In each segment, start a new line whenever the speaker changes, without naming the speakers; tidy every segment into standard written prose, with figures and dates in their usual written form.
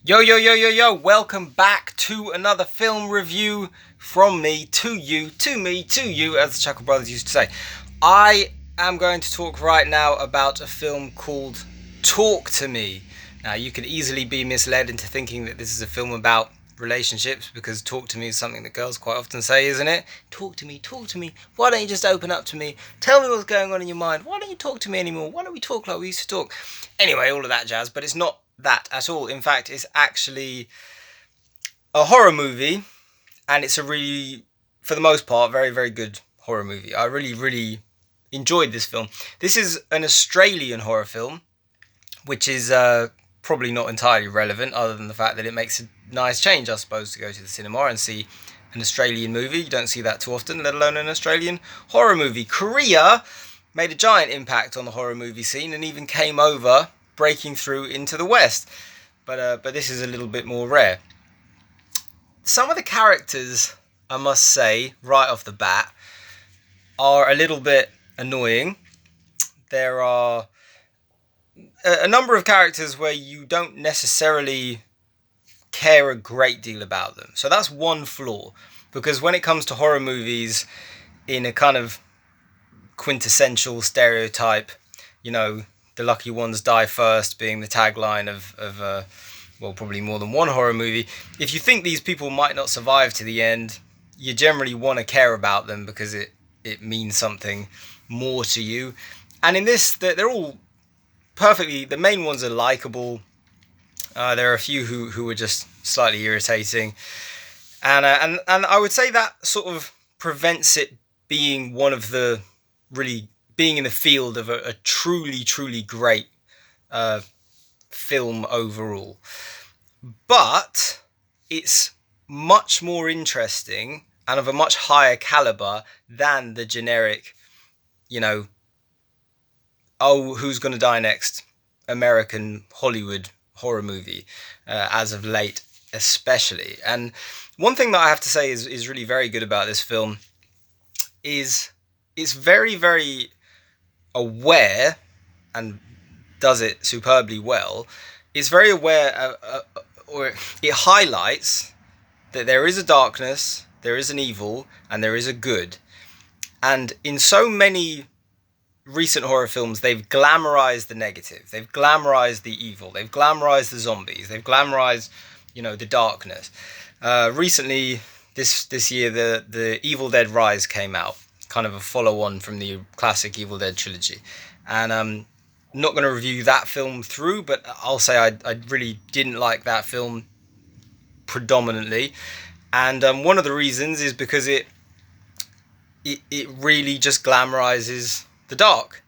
Yo, yo, yo, yo, yo, welcome back to another film review from me to you, to me, to you, as the Chuckle Brothers used to say. I am going to talk right now about a film called Talk to Me. Now, you could easily be misled into thinking that this is a film about relationships, because talk to me is something that girls quite often say, isn't it? Talk to me, talk to me. Why don't you just open up to me? Tell me what's going on in your mind. Why don't you talk to me anymore? Why don't we talk like we used to talk? Anyway, all of that jazz, but it's not that at all. In fact, it's actually a horror movie, and it's a really, for the most part, very, very good horror movie. I really, really enjoyed this film. This is an Australian horror film, which is probably not entirely relevant, other than the fact that it makes a nice change, I suppose, to go to the cinema and see an Australian movie. You don't see that too often, let alone an Australian horror movie. Korea made a giant impact on the horror movie scene and even came over, breaking through into the West. But this is a little bit more rare. Some of the characters, I must say, right off the bat, are a little bit annoying. There are a number of characters where you don't necessarily care a great deal about them. So that's one flaw, because when it comes to horror movies, in a kind of quintessential stereotype, the lucky ones die first being the tagline of well, probably more than one horror movie. If you think these people might not survive to the end, you generally want to care about them because it means something more to you. And in this, they're all perfectly, the main ones are likable. There are a few who are just slightly irritating. And I would say that sort of prevents it being one of the really being in the field of a truly, truly great film overall. But it's much more interesting and of a much higher caliber than the generic, oh, who's going to die next? American Hollywood horror movie, as of late especially. And one thing that I have to say is really very good about this film is it's very, very aware, and does it superbly well. It's very aware, or it highlights that there is a darkness, there is an evil, and there is a good. And in so many recent horror films, they've glamorized the negative, they've glamorized the evil, they've glamorized the zombies, they've glamorized, the darkness. Recently, this year, the Evil Dead Rise came out, kind of a follow-on from the classic Evil Dead trilogy. And I'm not going to review that film through, but I'll say I really didn't like that film predominantly. And one of the reasons is because it really just glamorizes the dark.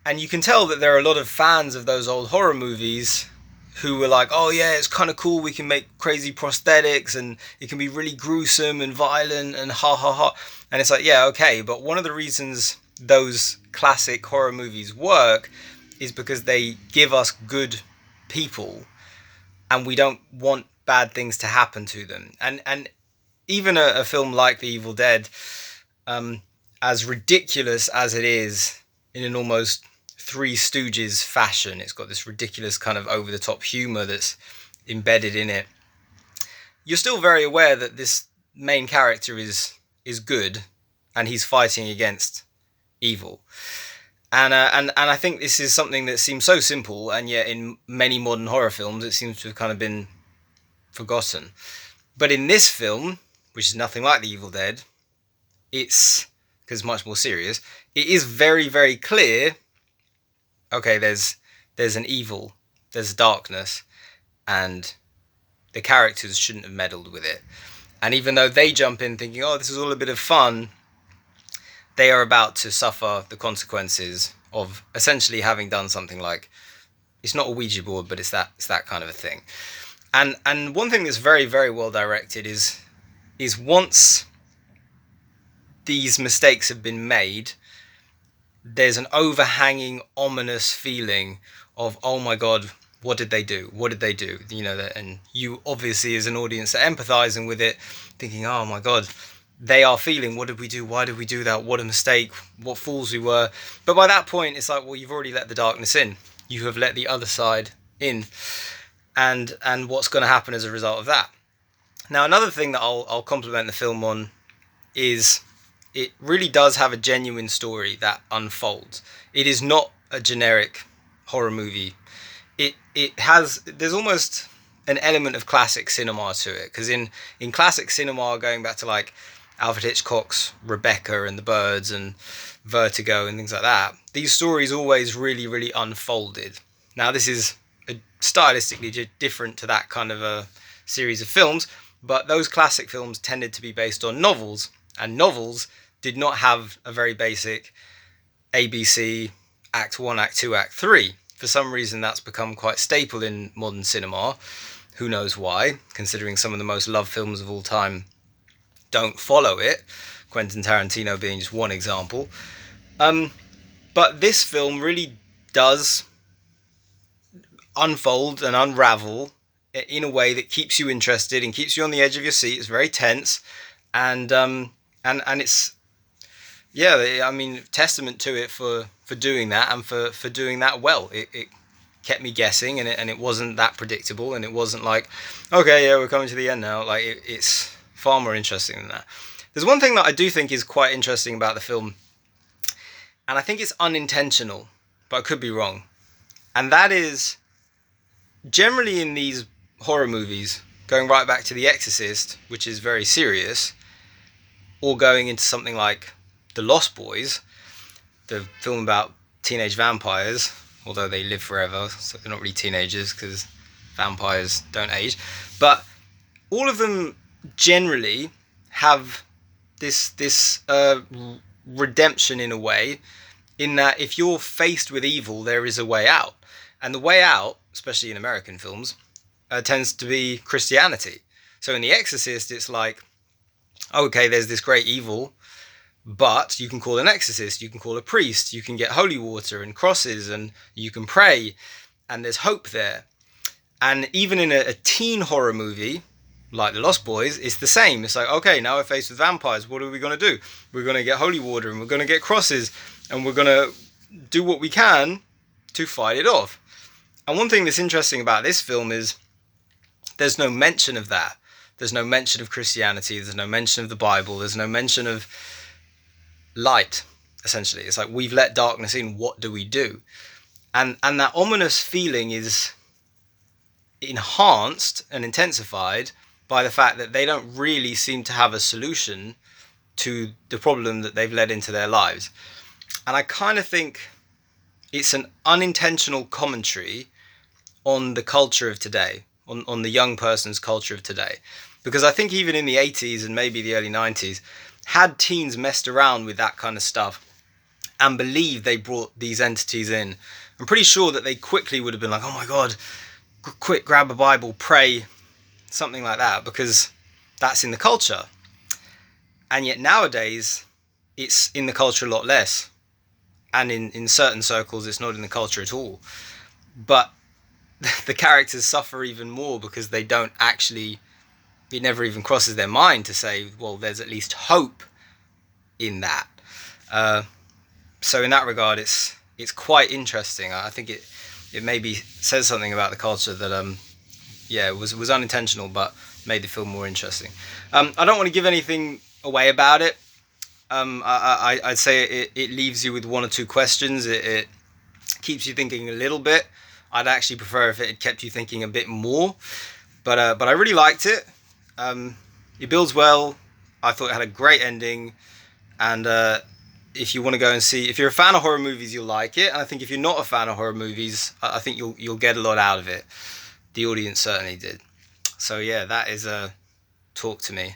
And you can tell that there are a lot of fans of those old horror movies who were like, oh yeah, it's kind of cool, we can make crazy prosthetics and it can be really gruesome and violent and ha ha ha. And it's like, yeah, okay, but one of the reasons those classic horror movies work is because they give us good people and we don't want bad things to happen to them. And even a film like The Evil Dead, as ridiculous as it is in an almost Three Stooges fashion, it's got this ridiculous kind of over-the-top humour that's embedded in it. You're still very aware that this main character is good, and he's fighting against evil. And I think this is something that seems so simple, and yet in many modern horror films it seems to have kind of been forgotten. But in this film, which is nothing like The Evil Dead, it's, because it's much more serious, it is very, very clear, okay, there's an evil, there's darkness, and the characters shouldn't have meddled with it. And even though they jump in thinking, oh, this is all a bit of fun, they are about to suffer the consequences of essentially having done something like, it's not a Ouija board, but it's that kind of a thing. And one thing that's very, very well directed is once these mistakes have been made, there's an overhanging, ominous feeling of, oh my god, what did they do? What did they do? And you obviously, as an audience, are empathizing with it, thinking, oh my god, they are feeling, what did we do? Why did we do that? What a mistake. What fools we were. But by that point, it's like, well, you've already let the darkness in. You have let the other side in. and what's going to happen as a result of that. Now, another thing that I'll compliment the film on is it really does have a genuine story that unfolds. It is not a generic horror movie. There's almost an element of classic cinema to it, because in classic cinema, going back to like Alfred Hitchcock's Rebecca and The Birds and Vertigo and things like that, these stories always really unfolded. Now, this is stylistically different to that kind of a series of films, but those classic films tended to be based on novels, and novels did not have a very basic ABC, Act 1, Act 2, Act 3. For some reason, that's become quite staple in modern cinema. Who knows why, considering some of the most loved films of all time don't follow it, Quentin Tarantino being just one example. But this film really does unfold and unravel in a way that keeps you interested and keeps you on the edge of your seat. It's very tense, and it's, yeah, I mean, testament to it for doing that, and for doing that well. It kept me guessing, and it wasn't that predictable, and it wasn't like, okay, yeah, we're coming to the end now. Like, it's far more interesting than that. There's one thing that I do think is quite interesting about the film, and I think it's unintentional, but I could be wrong. And that is, generally in these horror movies, going right back to The Exorcist, which is very serious, or going into something like The Lost Boys, the film about teenage vampires, although they live forever, so they're not really teenagers because vampires don't age. But all of them generally have this redemption in a way, in that if you're faced with evil, there is a way out. And the way out, especially in American films, tends to be Christianity. So in The Exorcist, it's like, okay, there's this great evil, but you can call an exorcist, you can call a priest, you can get holy water and crosses, and you can pray, and there's hope there. And even in a teen horror movie, like The Lost Boys, it's the same. It's like, okay, now we're faced with vampires, what are we going to do? We're going to get holy water, and we're going to get crosses, and we're going to do what we can to fight it off. And one thing that's interesting about this film is there's no mention of that. There's no mention of Christianity, there's no mention of the Bible, there's no mention of light, essentially. It's like, we've let darkness in, what do we do? And that ominous feeling is enhanced and intensified by the fact that they don't really seem to have a solution to the problem that they've led into their lives. And I kind of think it's an unintentional commentary on the culture of today, on the young person's culture of today. Because I think even in the 80s and maybe the early 90s, had teens messed around with that kind of stuff and believed they brought these entities in, I'm pretty sure that they quickly would have been like, oh my God, quick, grab a Bible, pray, something like that, because that's in the culture. And yet nowadays, it's in the culture a lot less. And in certain circles, it's not in the culture at all. But the characters suffer even more because they don't actually, it never even crosses their mind to say, well, there's at least hope in that. So in that regard, it's quite interesting. I think it maybe says something about the culture that was unintentional, but made the film more interesting. I don't want to give anything away about it. I'd say it leaves you with one or two questions. It keeps you thinking a little bit. I'd actually prefer if it had kept you thinking a bit more. But I really liked it. It builds well. I thought it had a great ending. And if you want to go and see, if you're a fan of horror movies, you'll like it. And I think if you're not a fan of horror movies, I think you'll get a lot out of it. The audience certainly did. So yeah, that is Talk to Me.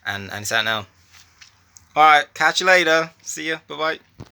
And it's out now. Alright, catch you later. See ya. Bye-bye.